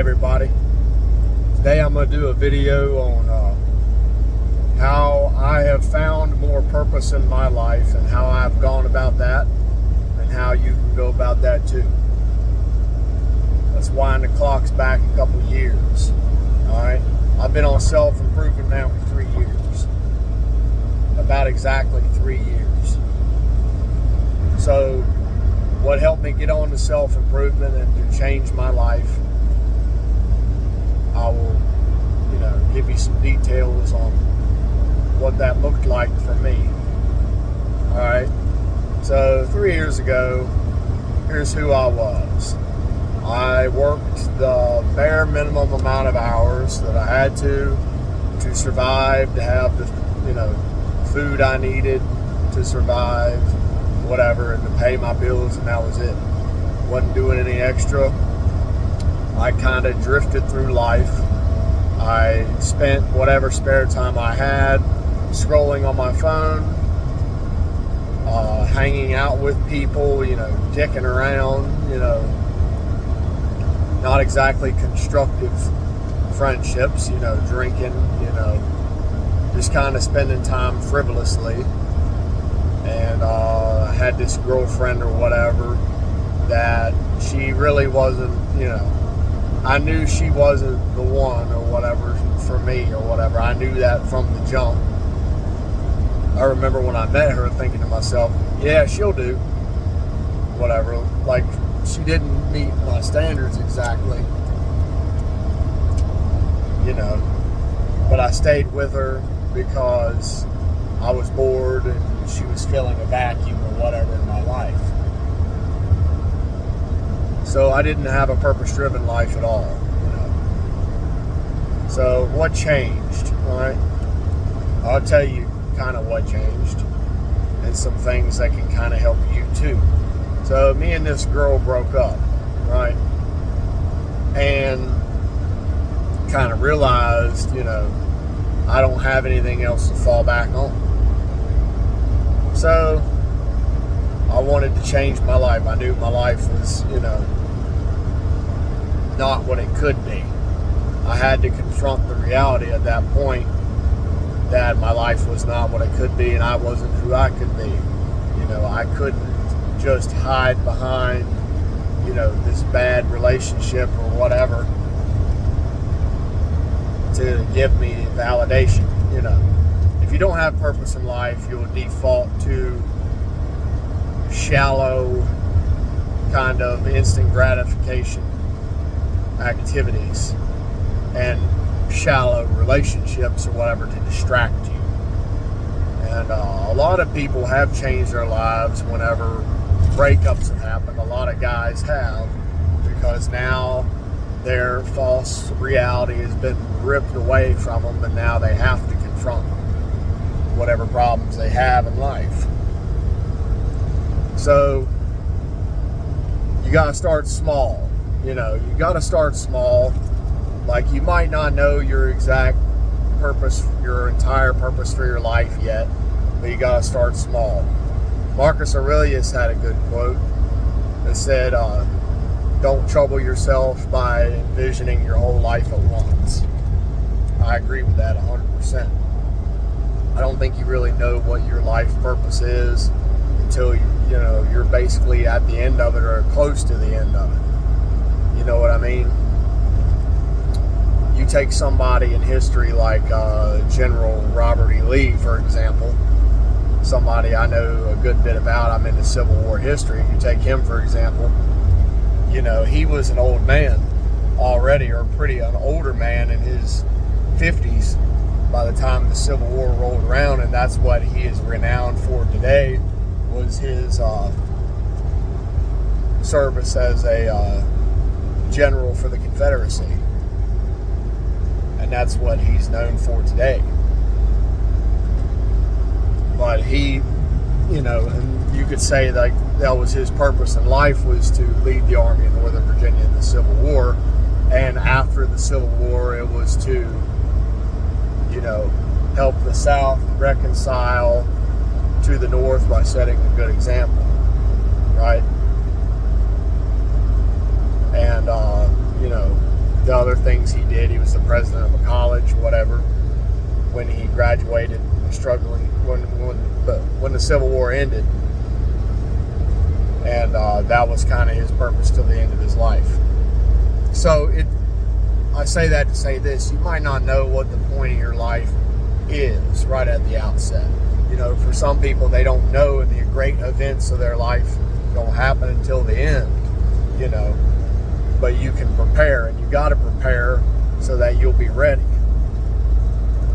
everybody. Today I'm going to do a video on how I have found more purpose in my life and how I've gone about that and how you can go about that too. Let's wind the clocks back a couple years. Alright, I've been on self-improvement now for 3 years. About exactly 3 years. So what helped me get on to self-improvement and to change my life, I will, give you some details on what that looked like for me. Alright, so 3 years ago, here's who I was. I worked the bare minimum amount of hours that I had to survive, to have the, food I needed to survive, whatever, and to pay my bills, and that was it. Wasn't doing any extra. I kind of drifted through life. I spent whatever spare time I had scrolling on my phone, hanging out with people, dicking around, not exactly constructive friendships, drinking, just kind of spending time frivolously. And I had this girlfriend or whatever that she really wasn't, I knew she wasn't the one or whatever for me or whatever. I knew that from the jump. I remember when I met her thinking to myself, yeah, she'll do whatever. Like, she didn't meet my standards exactly, but I stayed with her because I was bored and she was filling a vacuum or whatever in my life. So I didn't have a purpose-driven life at all, So what changed, all right? I'll tell you kind of what changed and some things that can kind of help you too. So me and this girl broke up, right? And kind of realized, I don't have anything else to fall back on. So I wanted to change my life. I knew my life was, not what it could be. I had to confront the reality at that point that my life was not what it could be, and I wasn't who I could be. I couldn't just hide behind, this bad relationship or whatever to give me validation. If you don't have purpose in life, you'll default to shallow kind of instant gratification activities and shallow relationships or whatever to distract you. And a lot of people have changed their lives whenever breakups have happened. A lot of guys have, because now their false reality has been ripped away from them, and now they have to confront whatever problems they have in life. So you gotta start small. You gotta start small. Like, you might not know your exact purpose, your entire purpose for your life yet, but you gotta start small. Marcus Aurelius had a good quote that said, don't trouble yourself by envisioning your whole life at once. I agree with that 100%. I don't think you really know what your life purpose is until you're basically at the end of it or close to the end of it. You know what I mean? You take somebody in history like General Robert E. Lee, for example, somebody I know a good bit about. I'm into Civil War history. You take him, for example, he was an old man already, or an older man in his 50s by the time the Civil War rolled around, and that's what he is renowned for today, was his service as a general for the Confederacy. And that's what he's known for today. But he, and you could say that was his purpose in life, was to lead the Army in Northern Virginia in the Civil War. And after the Civil War, it was to, help the South reconcile to the North by setting a good example, right? And, the things he did. He was the president of a college, whatever, when he graduated, struggling when the Civil War ended. And that was kind of his purpose till the end of his life. So I say that to say this: you might not know what the point of your life is right at the outset. You know, for some people, they don't know, and the great events of their life don't happen until the end. You know, but you can prepare, and you got to prepare so that you'll be ready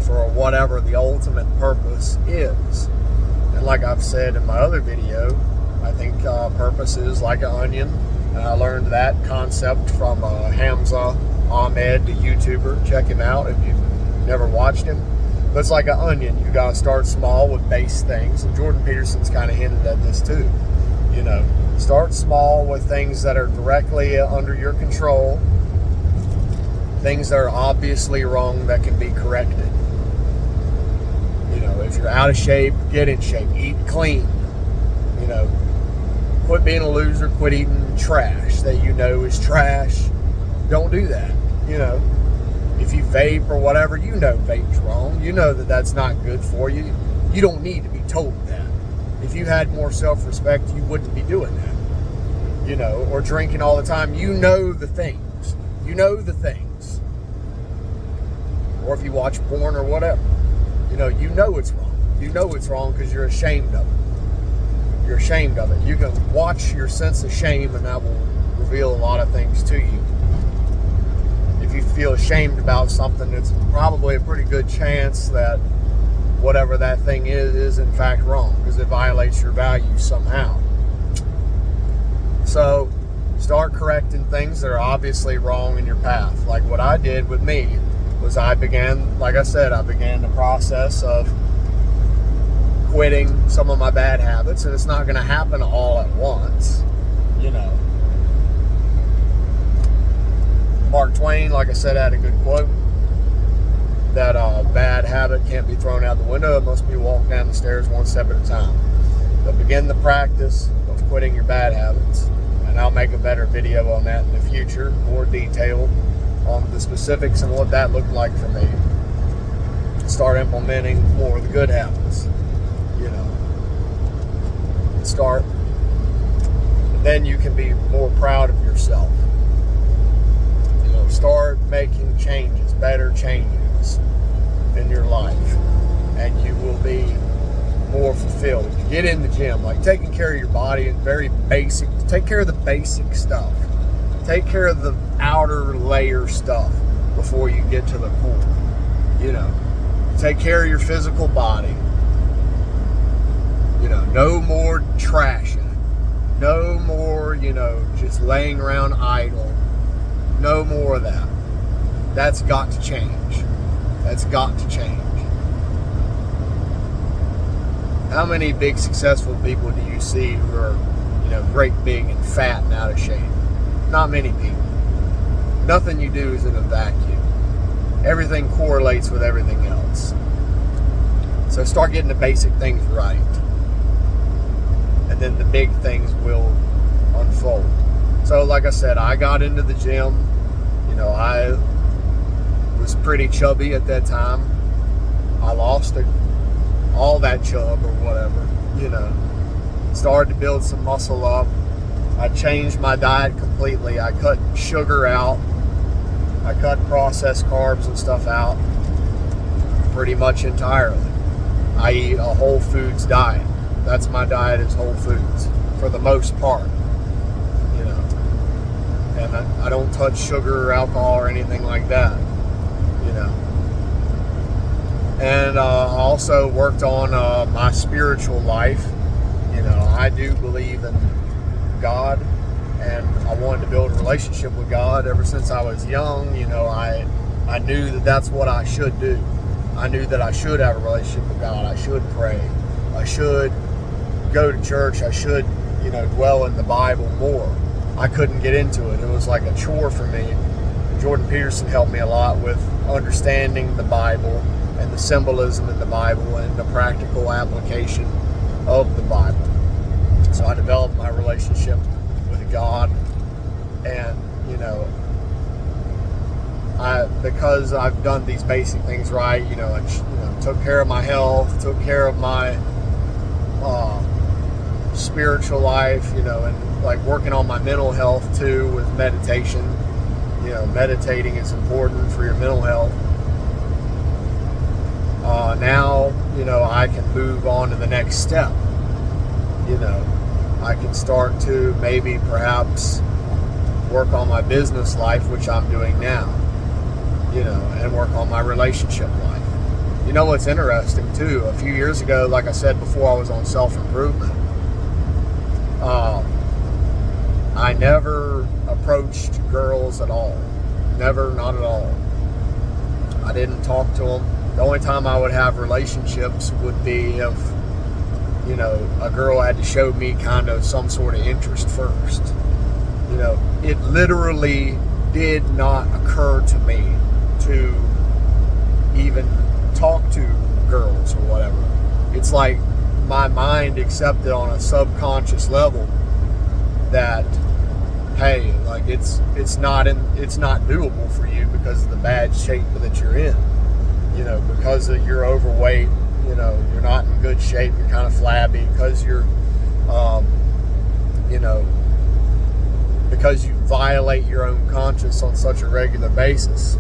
for whatever the ultimate purpose is. And like I've said in my other video, I think purpose is like an onion, and I learned that concept from Hamza Ahmed, the YouTuber. Check him out if you've never watched him. But it's like an onion. You got to start small with base things, and Jordan Peterson's kind of hinted at this too. You know, start small with things that are directly under your control, things that are obviously wrong that can be corrected. You know, if you're out of shape, get in shape, eat clean. You know, quit being a loser, quit eating trash that you know is trash. Don't do that. You know, if you vape or whatever, you know vape's wrong. You know that that's not good for you. You don't need to be told that. If you had more self-respect, you wouldn't be doing that. You know, or drinking all the time. You know the things. You know the things. Or if you watch porn or whatever, you know it's wrong. You know it's wrong because you're ashamed of it. You're ashamed of it. You can watch your sense of shame, and that will reveal a lot of things to you. If you feel ashamed about something, it's probably a pretty good chance that whatever that thing is in fact wrong, because it violates your values somehow. So start correcting things that are obviously wrong in your path. Like what I did with me was I began the process of quitting some of my bad habits, and it's not going to happen all at once. You know, Mark Twain, like I said, had a good quote that a bad habit can't be thrown out the window. It must be walked down the stairs one step at a time. But begin the practice of quitting your bad habits, and I'll make a better video on that in the future, more detailed on the specifics and what that looked like for me. Start implementing more of the good habits. You know, start. Then you can be more proud of yourself. You know, start making changes, better changes in your life, and you will be more fulfilled. You get in the gym, like taking care of your body and very basic. Take care of the basic stuff. Take care of the outer layer stuff before you get to the core. You know, take care of your physical body. You know, no more trashing. No more, you know, just laying around idle. No more of that. That's got to change. That's got to change. How many big successful people do you see who are, you know, great big and fat and out of shape? Not many people. Nothing you do is in a vacuum. Everything correlates with everything else. So start getting the basic things right, and then the big things will unfold. So like I said, I got into the gym. You know, I was pretty chubby at that time. I lost all that chub or whatever, you know. Started to build some muscle up. I changed my diet completely. I cut sugar out. I cut processed carbs and stuff out pretty much entirely. I eat a whole foods diet. That's my diet, is whole foods for the most part, you know. And I don't touch sugar or alcohol or anything like that, you know. And I also worked on my spiritual life. You know, I do believe in God, and I wanted to build a relationship with God ever since I was young. You know, I knew that that's what I should do. I knew that I should have a relationship with God. I should pray. I should go to church. I should, you know, dwell in the Bible more. I couldn't get into it. It was like a chore for me. Jordan Peterson helped me a lot with understanding the Bible and the symbolism in the Bible and the practical application of the Bible. So I developed my relationship with God, and, you know, because I've done these basic things right, took care of my health, took care of my spiritual life, and like working on my mental health too with meditation. Meditating is important for your mental health. Now, I can move on to the next step. I can start to maybe perhaps work on my business life, which I'm doing now, and work on my relationship life. What's interesting too, a few years ago, like I said before, I was on self-improvement. I never approached girls at all. Never, not at all. I didn't talk to them. The only time I would have relationships would be if, a girl had to show me kind of some sort of interest first. It literally did not occur to me to even talk to girls or whatever. It's like my mind accepted on a subconscious level that, hey, like it's not doable for you because of the bad shape that you're in. Because of you're overweight, you're not in good shape, you're kind of flabby, because you're because you violate your own conscience on such a regular basis,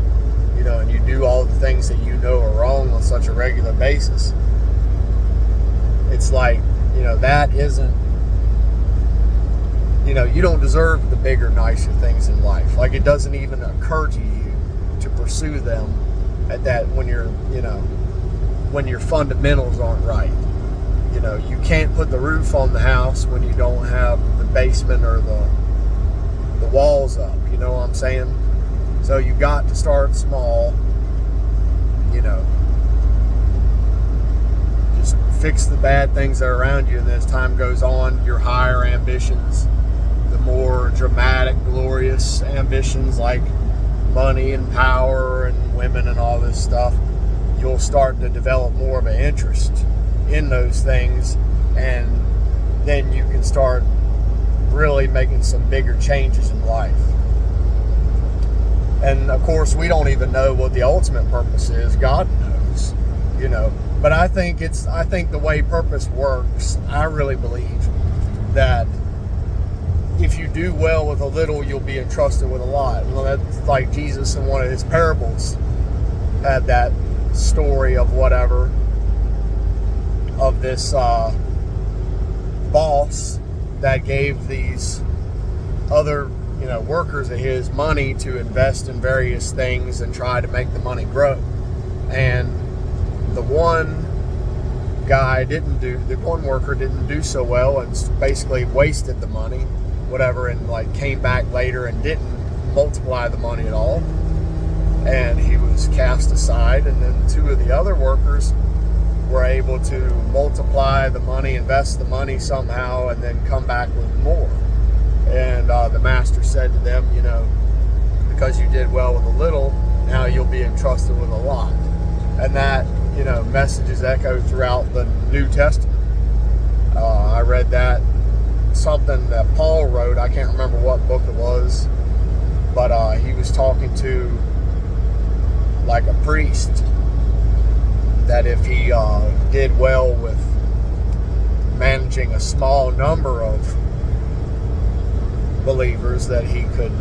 and you do all the things that are wrong on such a regular basis. It's like, that isn't, you don't deserve the bigger, nicer things in life. Like, it doesn't even occur to you to pursue them at that when your fundamentals aren't right. You can't put the roof on the house when you don't have the basement or the walls up. You know what I'm saying? So you got to start small. Just fix the bad things that are around you, and as time goes on, your higher ambitions, the more dramatic, glorious ambitions like money and power and women and all this stuff, you'll start to develop more of an interest in those things, and then you can start really making some bigger changes in life. And of course, we don't even know what the ultimate purpose is. God knows, but I think the way purpose works, I really believe that if you do well with a little, you'll be entrusted with a lot. Well, that's like Jesus in one of his parables had that story of whatever, of this boss that gave these other workers of his money to invest in various things and try to make the money grow. And the one worker didn't do so well and basically wasted the money, whatever, and like came back later and didn't multiply the money at all. And he was cast aside. And then two of the other workers were able to multiply the money, invest the money somehow, and then come back with more. And the master said to them, because you did well with a little, now you'll be entrusted with a lot. And that, message is echoed throughout the New Testament. I read that, something that Paul wrote, I can't remember what book it was, but he was talking to like a priest, that if he did well with managing a small number of believers, that he could,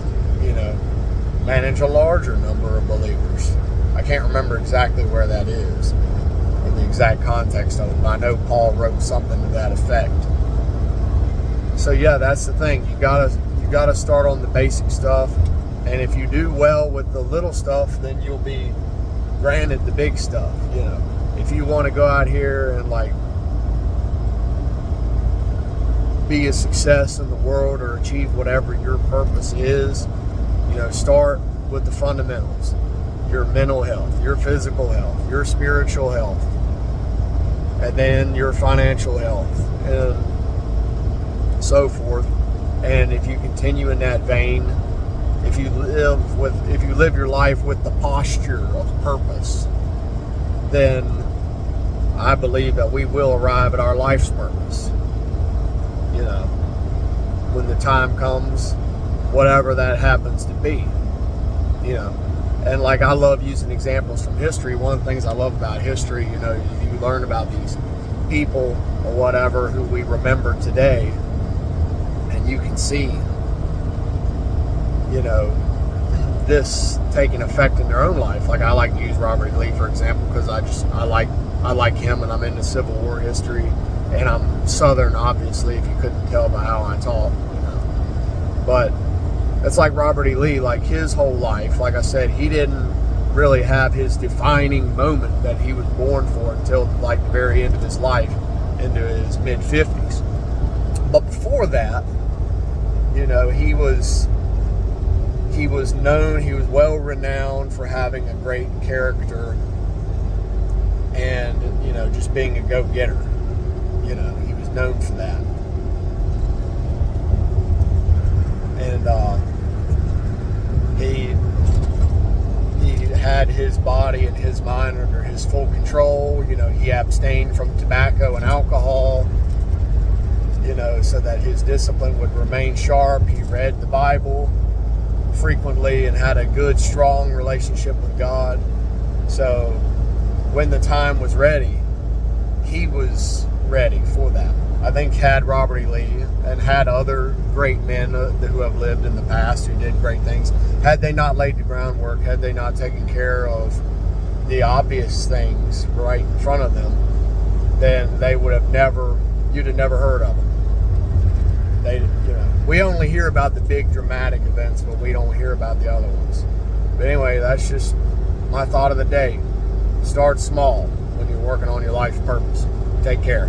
manage a larger number of believers. I can't remember exactly where that is in the exact context of it, but I know Paul wrote something to that effect. So yeah, that's the thing. You gotta start on the basic stuff, and if you do well with the little stuff, then you'll be granted the big stuff. If you want to go out here and like be a success in the world or achieve whatever your purpose is, start with the fundamentals: your mental health, your physical health, your spiritual health, and then your financial health, and so forth. And if you continue in that vein, if you live your life with the posture of purpose, then I believe that we will arrive at our life's purpose. When the time comes, whatever that happens to be, And like, I love using examples from history. One of the things I love about history, you learn about these people or whatever who we remember today, and you can see, this taking effect in their own life. Like, I like to use Robert E. Lee, for example, because I like him, and I'm into Civil War history, and I'm Southern, obviously, if you couldn't tell by how I talk, But it's like Robert E. Lee, like his whole life, like I said, he didn't really have his defining moment that he was born for until like the very end of his life, into his mid-50s. But before that, he was known, he was well renowned for having a great character and, just being a go-getter. He was known for that. And he had his body and his mind under his full control. He abstained from tobacco and alcohol, so that his discipline would remain sharp. He read the Bible frequently and had a good, strong relationship with God. So when the time was ready, he was ready for that. I think had Robert E. Lee and had other great men who have lived in the past who did great things, had they not laid the groundwork, had they not taken care of the obvious things right in front of them, then they would have you'd have never heard of them. We only hear about the big dramatic events, but we don't hear about the other ones. But anyway, that's just my thought of the day. Start small when you're working on your life purpose. Take care.